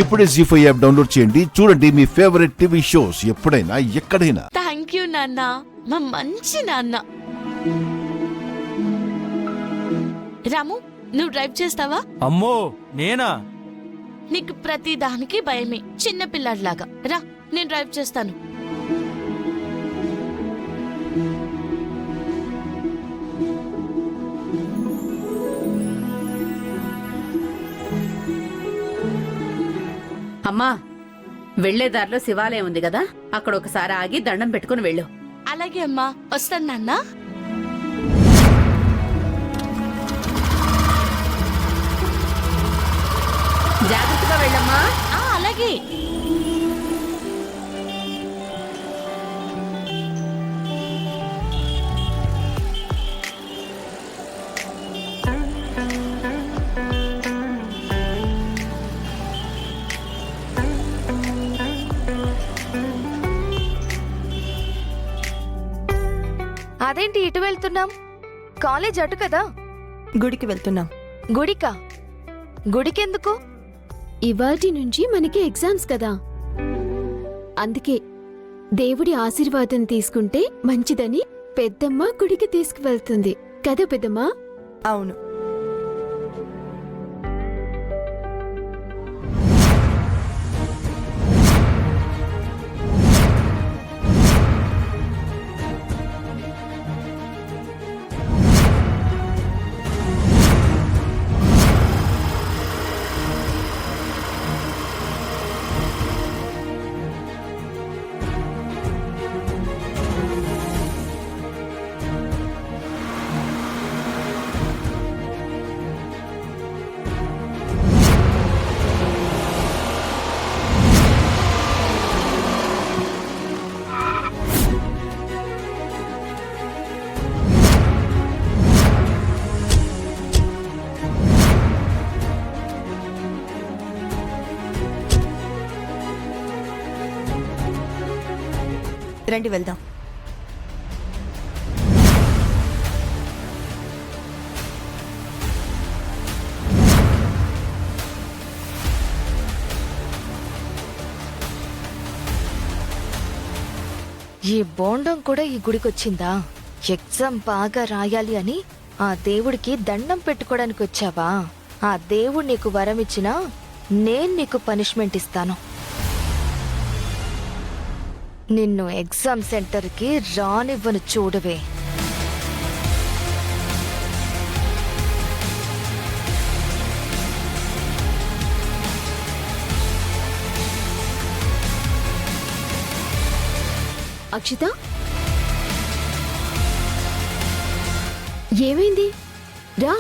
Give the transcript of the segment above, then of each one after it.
ఇప్పుడే జీ5 app download చేయండి. చూడండి మీ ఫేవరెట్ టీవీ షోస్ ఎప్పుడైనా ఎక్కడైనా. థ్యాంక్ యూ నాన్న, మా మంచి నాన్న. రాము, నువ్వు డ్రైవ్ చేస్తావా? అమ్మో నేనా? నీకు ప్రతి దానికి భయమే, చిన్న పిల్లాడిలాగా. రా, నేను డ్రైవ్ చేస్తాను. అమ్మా, వెళ్లేదారిలో శివాలయం ఉంది కదా, అక్కడ ఒకసారి ఆగి దండం పెట్టుకుని వెళ్ళు. అలాగే అమ్మా, వస్తాను నాన్న. జాగ్రత్తగా వెళ్ళమ్మా. అలాగే. అదేంటి ఇటు వెళ్తున్నాం? కాలేజ్ అటు కదా. గుడికి వెళ్తున్నాం. గుడికా? గుడికెందుకు? ఇవాటి నుంచి మనకి ఎగ్జామ్స్ కదా, అందుకే దేవుడి ఆశీర్వాదం తీసుకుంటే మంచిదని పెద్దమ్మ గుడికి తీసుకువెళ్తుంది కదా పెద్దమ్మా? అవును. రండి వెళ్దాం. ఈ బోండం కూడా ఈ గుడికొచ్చిందా? ఎగ్జామ్ బాగా రాయాలి అని ఆ దేవుడికి దండం పెట్టుకోవడానికి వచ్చావా? ఆ దేవుడు నీకు వరం ఇచ్చినా నేను నీకు పనిష్మెంట్ ఇస్తాను. నిన్ను ఎగ్జామ్ సెంటర్కి రానివ్వను, చూడవే. అక్షిత, ఏమైంది? రా.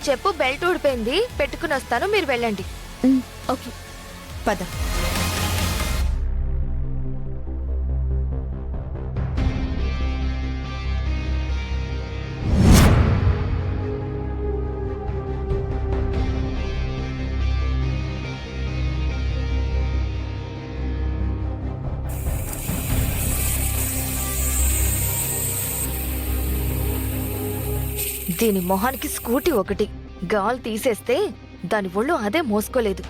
చెప్పు, బెల్ట్ ఊడిపోయింది, పెట్టుకుని వస్తాను, మీరు వెళ్ళండి. ఓకే, పద. దీని మొహానికి స్కూటీ ఒకటి, గాల్ తీసేస్తే దాని ఒళ్ళు అదే మోసుకోలేదు.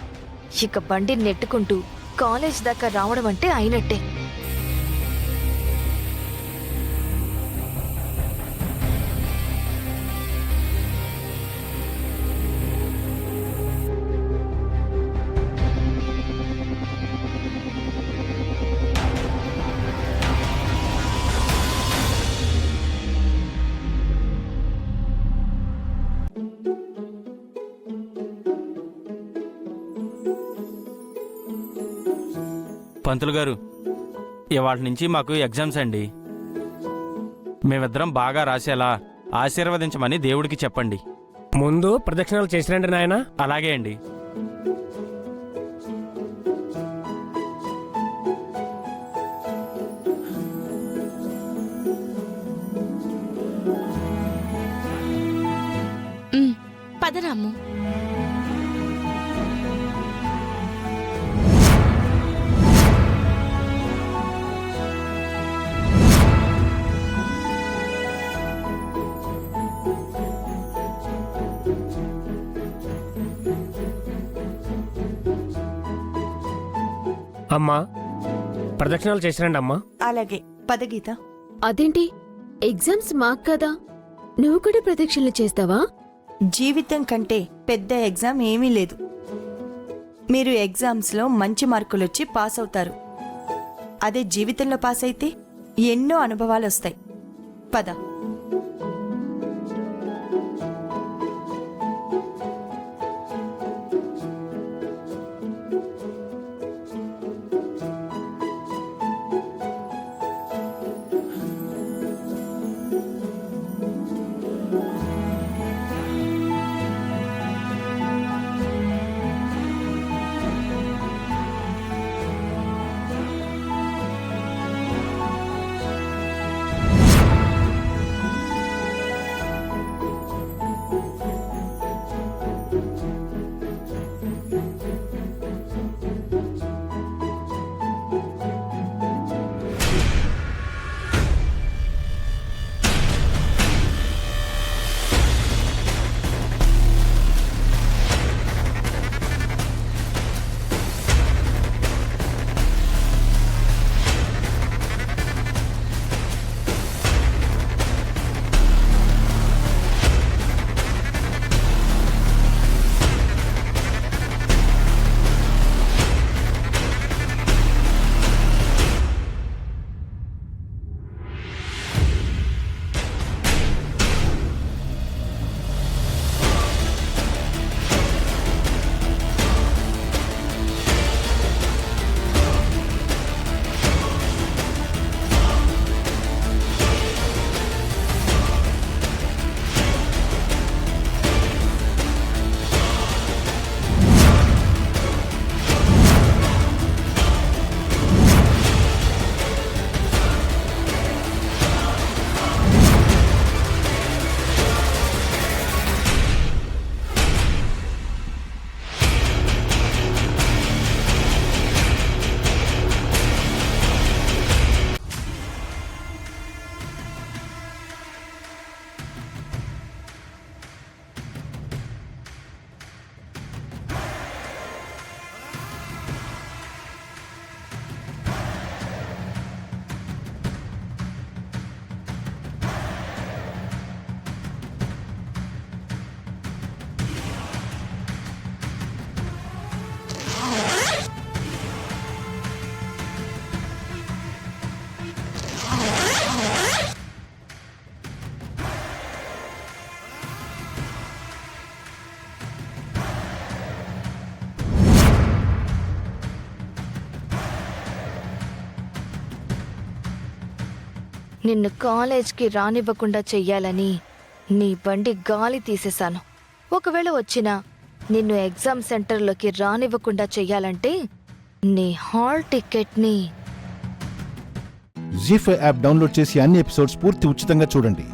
ఇక బండి నెట్టుకుంటూ కాలేజ్ దాకా రావడం అంటే అయినట్టే. పంతులు గారు, ఇవాళ నుంచి మాకు ఎగ్జామ్స్ అండి. మేమిద్దరం బాగా రాసేలా ఆశీర్వదించమని దేవుడికి చెప్పండి. ముందు ప్రదక్షిణాలు చేసిరండి నాయనా. అలాగే అండి. పదరాము. అమ్మా ప్రదక్షిణాలు చేసిరండి అమ్మా. అలాగే పద గీత. అదేంటి ఎగ్జామ్స్ మాకు కదా, నువ్వు కూడా ప్రదక్షిణలు చేస్తావా? జీవితం కంటే పెద్ద ఎగ్జామ్ ఏమీ లేదు. మీరు ఎగ్జామ్స్లో మంచి మార్కులొచ్చి పాస్ అవుతారు. అదే జీవితంలో పాస్ అయితే ఎన్నో అనుభవాలు వస్తాయి. పద. నిన్ను కాలేజ్కి రానివ్వకుండా చెయ్యాలని నీ బండి గాలి తీసేశాను. ఒకవేళ వచ్చినా నిన్ను ఎగ్జామ్ సెంటర్లోకి రానివ్వకుండా చెయ్యాలంటే నీ హాల్ టికెట్ని జీ5 యాప్ డౌన్లోడ్ చేసి అన్ని ఎపిసోడ్స్ పూర్తి ఉచితంగా చూడండి.